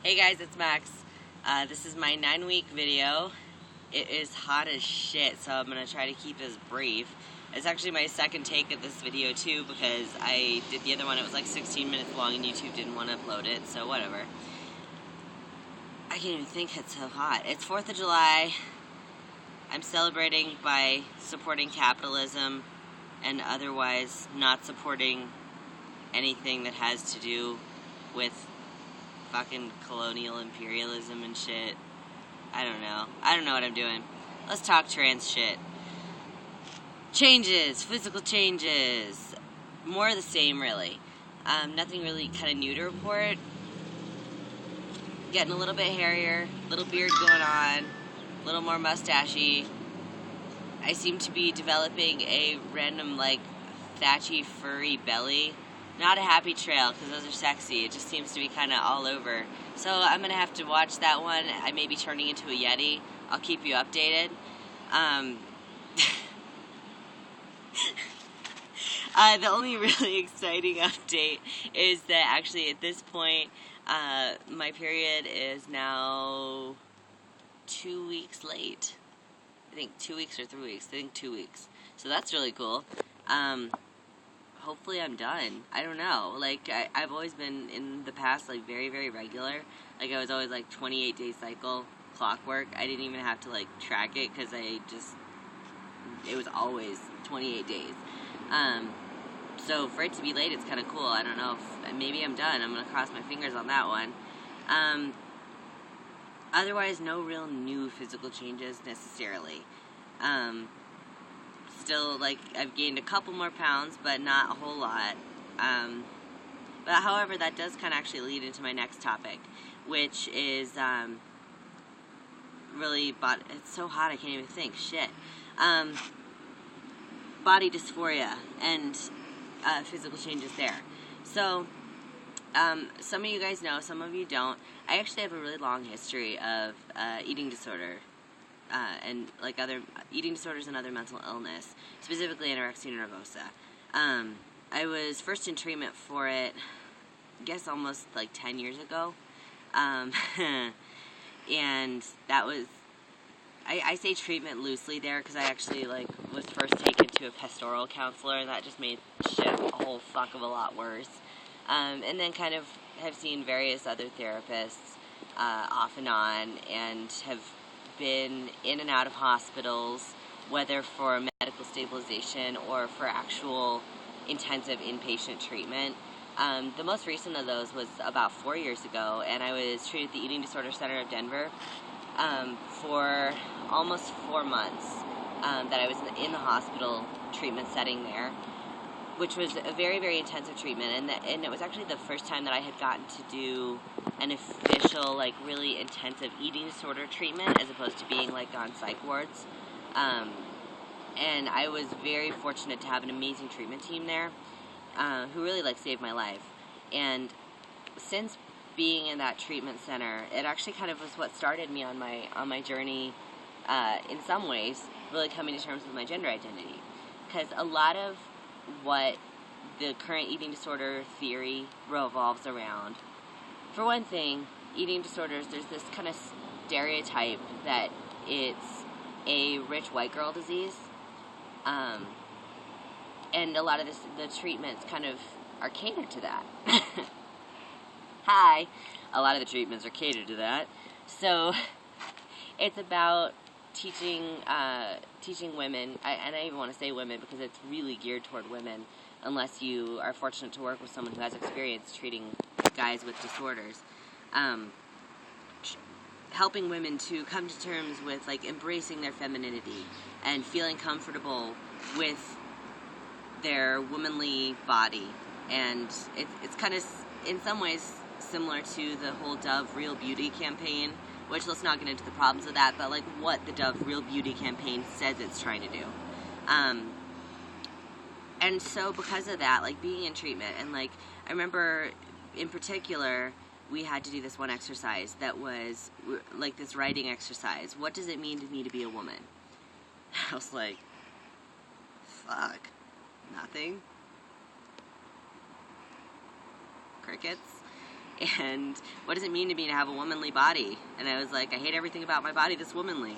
Hey guys, it's Max. This is my 9-week video. It is hot as shit, so I'm going to try to keep this brief. It's actually my second take of this video too, because I did the other one, it was like 16 minutes long and YouTube didn't want to upload it, so whatever. I can't even think, it's so hot. It's 4th of July. I'm celebrating by supporting capitalism and otherwise not supporting anything that has to do with fucking colonial imperialism and shit. I don't know what I'm doing. Let's talk trans shit. Changes, physical changes. More of the same, really. Nothing really kind of new to report. Getting a little bit hairier, little beard going on, a little more mustachy. I seem to be developing a random, like, thatchy, furry belly. Not a happy trail, because those are sexy. It just seems to be kind of all over. So I'm going to have to watch that one. I may be turning into a Yeti. I'll keep you updated. The only really exciting update is that actually at this point, my period is now 2 weeks late. I think 2 weeks or 3 weeks. I think 2 weeks. So that's really cool. Hopefully I'm done. I don't know. Like, I've always been, in the past, like, very, very regular. Like, I was always, like, 28-day cycle clockwork. I didn't even have to, like, track it, because it was always 28 days. So for it to be late, it's kind of cool. I don't know if, maybe I'm done. I'm going to cross my fingers on that one. Otherwise, no real new physical changes, necessarily. Still, like, I've gained a couple more pounds, but not a whole lot. But however, that does kind of actually lead into my next topic, which is, really, it's so hot I can't even think, shit. Body dysphoria and, physical changes there. So, some of you guys know, some of you don't. I actually have a really long history of, eating disorder. And like other eating disorders and other mental illness, specifically anorexia nervosa. I was first in treatment for it, I guess almost like 10 years ago. And that was, I say treatment loosely there because I actually was first taken to a pastoral counselor, and that just made shit a whole fuck of a lot worse. And then kind of have seen various other therapists off and on, and have been in and out of hospitals, whether for medical stabilization or for actual intensive inpatient treatment. The most recent of those was about 4 years ago, and I was treated at the Eating Disorder Center of Denver for almost 4 months that I was in the hospital treatment setting there, which was a very, very intensive treatment, and it was actually the first time that I had gotten to do an official, like, really intensive eating disorder treatment, as opposed to being, like, on psych wards. And I was very fortunate to have an amazing treatment team there, who really, like, saved my life. And since being in that treatment center, it actually kind of was what started me on my journey, in some ways, really coming to terms with my gender identity. Because a lot of what the current eating disorder theory revolves around. For one thing, eating disorders, there's this kind of stereotype that it's a rich white girl disease. And a lot of the treatments kind of are catered to that. Hi! A lot of the treatments are catered to that. So, it's about teaching women, and I even want to say women because it's really geared toward women, unless you are fortunate to work with someone who has experience treating guys with disorders. Helping women to come to terms with, like, embracing their femininity and feeling comfortable with their womanly body. And it's kind of, in some ways, similar to the whole Dove Real Beauty campaign, which, let's not get into the problems of that, but, like, what the Dove Real Beauty campaign says it's trying to do. And so because of that, like, being in treatment, and, like, I remember in particular, we had to do this one exercise that was, like, this writing exercise. What does it mean to me to be a woman? I was like, fuck, nothing. Crickets. And what does it mean to me to have a womanly body? And I was like, I hate everything about my body that's womanly.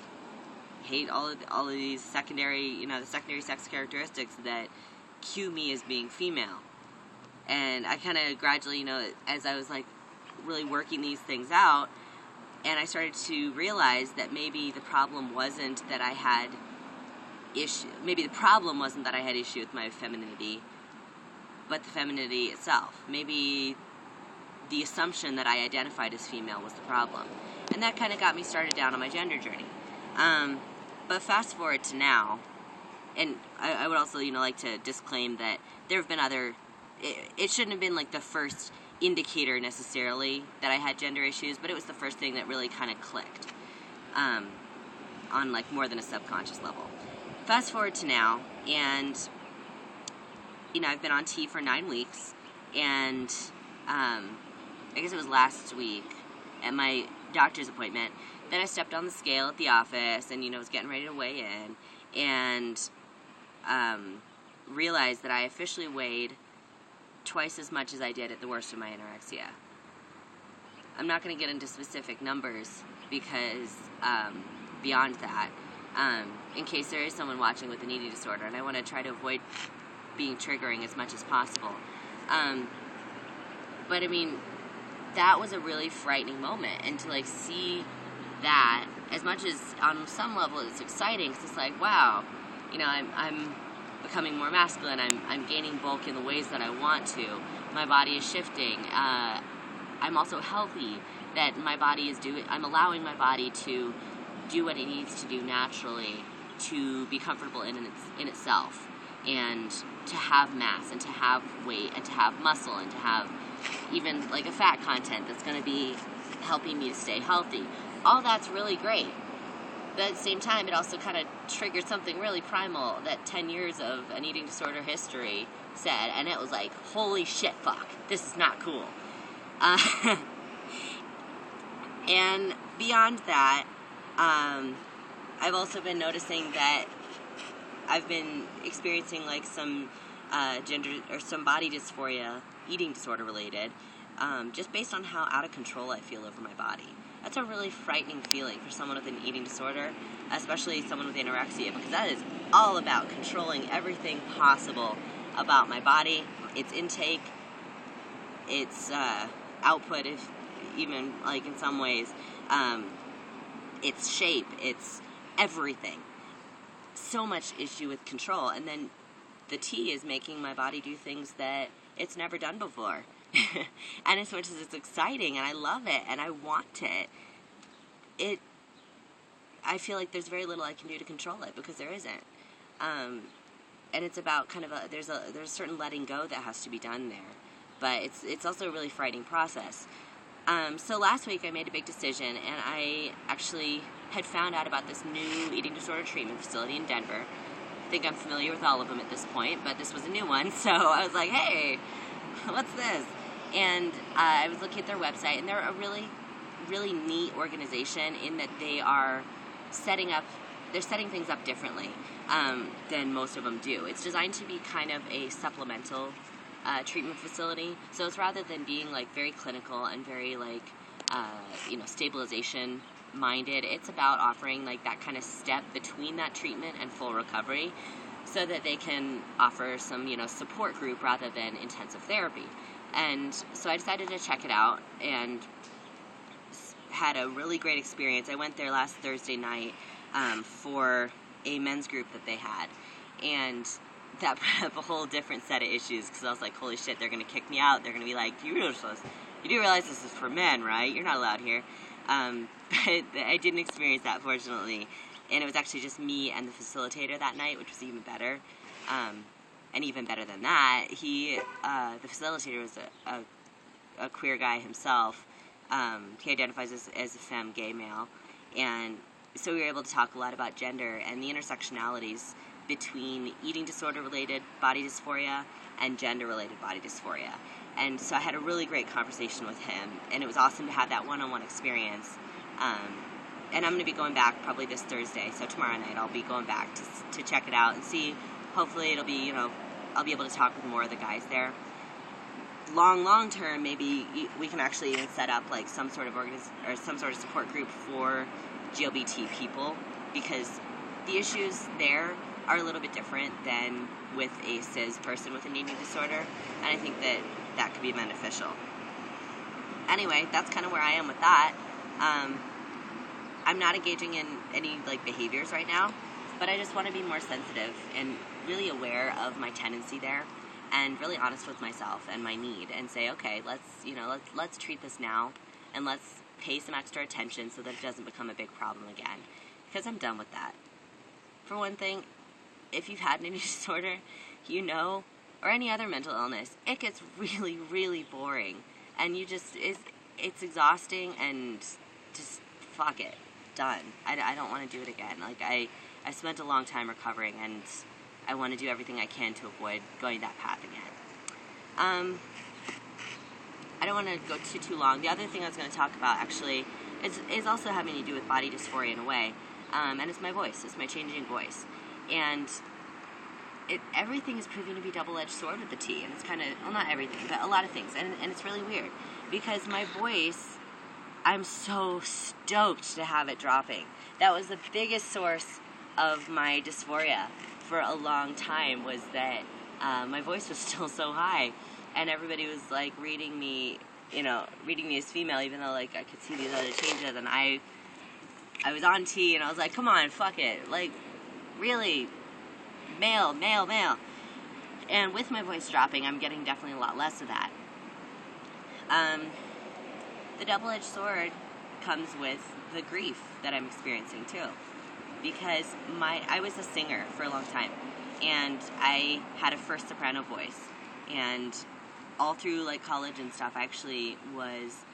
I hate all of these secondary, the secondary sex characteristics that cue me as being female. And I kind of gradually, as I was like really working these things out, and I started to realize that maybe the problem wasn't that I had issue with my femininity, but the femininity itself. Maybe the assumption that I identified as female was the problem. And that kind of got me started down on my gender journey. But fast forward to now, and I would also, like to disclaim that there have been other, it shouldn't have been like the first indicator necessarily that I had gender issues, but it was the first thing that really kind of clicked on like more than a subconscious level. Fast forward to now, and I've been on T for 9 weeks, and I guess it was last week at my doctor's appointment that I stepped on the scale at the office and was getting ready to weigh in, and realized that I officially weighed twice as much as I did at the worst of my anorexia. I'm not going to get into specific numbers because beyond that, in case there is someone watching with an eating disorder, and I want to try to avoid being triggering as much as possible. But I mean, that was a really frightening moment, and to like see that, as much as on some level it's exciting, because it's like, wow, I'm becoming more masculine, I'm gaining bulk in the ways that I want to, my body is shifting, I'm also healthy, that my body is I'm allowing my body to do what it needs to do naturally to be comfortable in itself, and to have mass, and to have weight, and to have muscle, and to have even like a fat content that's going to be helping me to stay healthy. All that's really great. But at the same time, it also kind of triggered something really primal that 10 years of an eating disorder history said, and it was like, holy shit, fuck, this is not cool. And beyond that, I've also been noticing that I've been experiencing like some some body dysphoria, eating disorder related, just based on how out of control I feel over my body. That's a really frightening feeling for someone with an eating disorder, especially someone with anorexia, because that is all about controlling everything possible about my body, its intake, its output, if even like in some ways, its shape, its everything. So much issue with control, and then the T is making my body do things that it's never done before. And as much as it's exciting and I love it and I want it, I feel like there's very little I can do to control it, because there isn't. And it's about kind of there's a certain letting go that has to be done there, but it's also a really frightening process. So last week I made a big decision, and I actually had found out about this new eating disorder treatment facility in Denver. I think I'm familiar with all of them at this point, but this was a new one, so I was like, hey, what's this? And I was looking at their website, and they're a really, really neat organization in that they're setting things up differently than most of them do. It's designed to be kind of a supplemental treatment facility. So it's, rather than being like very clinical and very like stabilization minded, it's about offering like that kind of step between that treatment and full recovery, so that they can offer some support group rather than intensive therapy. And so I decided to check it out, and had a really great experience. I went there last Thursday night for a men's group that they had, and that brought up a whole different set of issues, because I was like, holy shit, they're going to kick me out. They're going to be like, you do realize this is for men, right? You're not allowed here. But I didn't experience that, fortunately. And it was actually just me and the facilitator that night, which was even better. And even better than that, the facilitator was a queer guy himself. He identifies as a femme gay male. And so we were able to talk a lot about gender and the intersectionalities between eating disorder-related body dysphoria and gender-related body dysphoria. And so I had a really great conversation with him, and it was awesome to have that one-on-one experience. And I'm going to be going back probably this Thursday, so tomorrow night I'll be going back to check it out and see. Hopefully it'll be, I'll be able to talk with more of the guys there. long term, maybe we can actually even set up like some sort of some sort of support group for GLBT people, because the issues there are a little bit different than with a cis person with an eating disorder, and I think that could be beneficial. Anyway, that's kind of where I am with that. I'm not engaging in any like behaviors right now, but I just want to be more sensitive and really aware of my tendency there, and really honest with myself and my need, and say, okay, let's treat this now, and let's pay some extra attention so that it doesn't become a big problem again, because I'm done with that. For one thing, if you've had an eating disorder, or any other mental illness, it gets really, really boring, and it's exhausting, and just fuck it, done. I don't want to do it again. Like, I spent a long time recovering, and I want to do everything I can to avoid going that path again. I don't want to go too long. The other thing I was going to talk about, actually, is also having to do with body dysphoria in a way, and it's my voice. It's my changing voice. And everything is proving to be a double-edged sword with the T, and it's kind of, well, not everything, but a lot of things, and it's really weird, because my voice, I'm so stoked to have it dropping. That was the biggest source of my dysphoria for a long time, was that my voice was still so high, and everybody was like reading me as female, even though like I could see these other changes, and I was on T, and I was like, come on, fuck it, like, really, male. And with my voice dropping, I'm getting definitely a lot less of that. The double-edged sword comes with the grief that I'm experiencing too, because I was a singer for a long time, and I had a first soprano voice, and all through like college and stuff, I actually was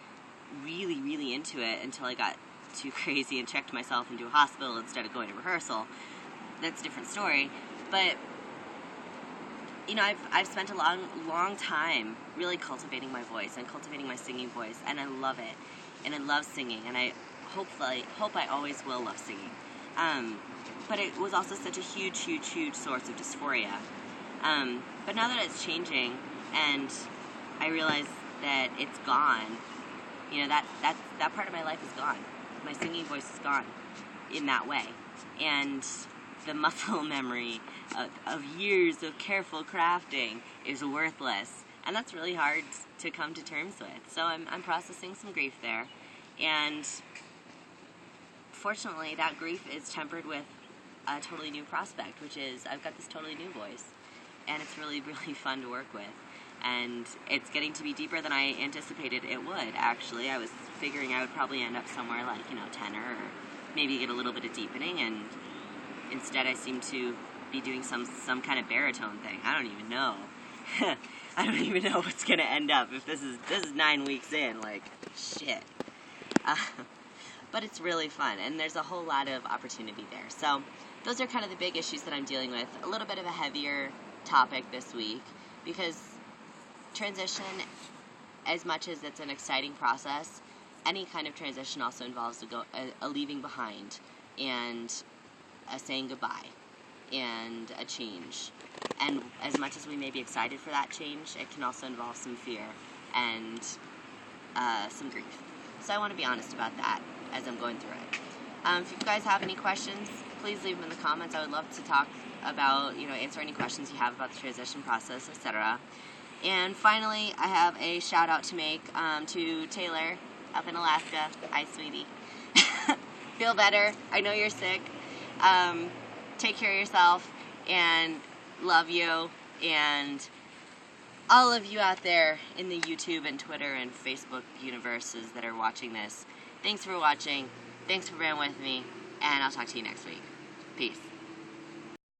really, really into it until I got too crazy and checked myself into a hospital instead of going to rehearsal. That's a different story, but I've spent a long time really cultivating my voice and cultivating my singing voice, and I love it, and I love singing, and I hope I always will love singing. But it was also such a huge source of dysphoria. But now that it's changing, and I realize that it's gone, that part of my life is gone. My singing voice is gone in that way, and the muscle memory of years of careful crafting is worthless, and that's really hard to come to terms with. So I'm processing some grief there, and fortunately that grief is tempered with a totally new prospect, which is I've got this totally new voice, and it's really, really fun to work with, and it's getting to be deeper than I anticipated it would. Actually, I was figuring I would probably end up somewhere like tenor, or maybe get a little bit of deepening, and instead I seem to be doing some kind of baritone thing. I don't even know. I don't even know what's going to end up if this is 9 weeks in. Like, shit. But it's really fun, and there's a whole lot of opportunity there. So those are kind of the big issues that I'm dealing with. A little bit of a heavier topic this week, because transition, as much as it's an exciting process, any kind of transition also involves a leaving behind, and a saying goodbye, and a change. And as much as we may be excited for that change, it can also involve some fear and some grief. So I want to be honest about that as I'm going through it. If you guys have any questions, please leave them in the comments. I would love to talk about, answer any questions you have about the transition process, etc. And finally, I have a shout out to make to Taylor up in Alaska. Hi, sweetie. Feel better. I know you're sick. Take care of yourself, and love you, and all of you out there in the YouTube and Twitter and Facebook universes that are watching this. Thanks for watching. Thanks for bearing with me, and I'll talk to you next week. Peace.